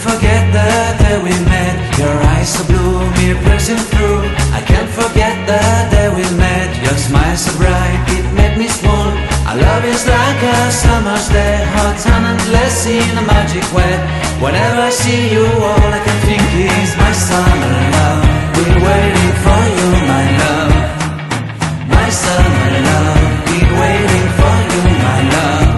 forget the day we met. Your eyes so blue, me piercing through. I can't forget the day we met. Your smile so bright, it made me swoon. Our love is like a summer's day, hot and endless in a magic way. Whenever I see you, all I can think is my summer love. Been waiting for you, my love. My summer love. Been waiting for you, my love.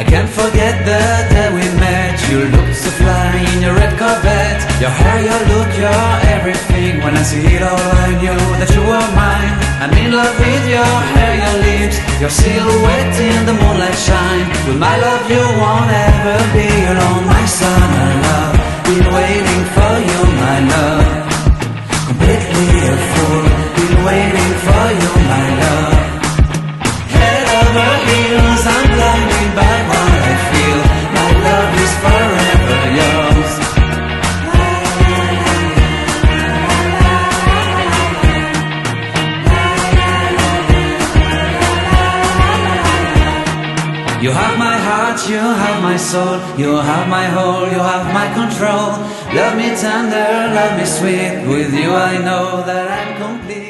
I can't forget the day we met. You looked so fly in your red Corvette. Your hair, your look, your everything. When I see it all, I knew that you were mine. I'm in love with your hair, your lips, your silhouette in the moonlight shine. With my love you won't ever be alone. My summer love, been waiting for you, my love. Completely a fool, been waiting for you, my love. Head over heels, I'm blinded by what I feel. My love is forever yours. You have my heart, you have my soul, you have my whole, you have my control. Love me tender, love me sweet, with you I know that I'm complete.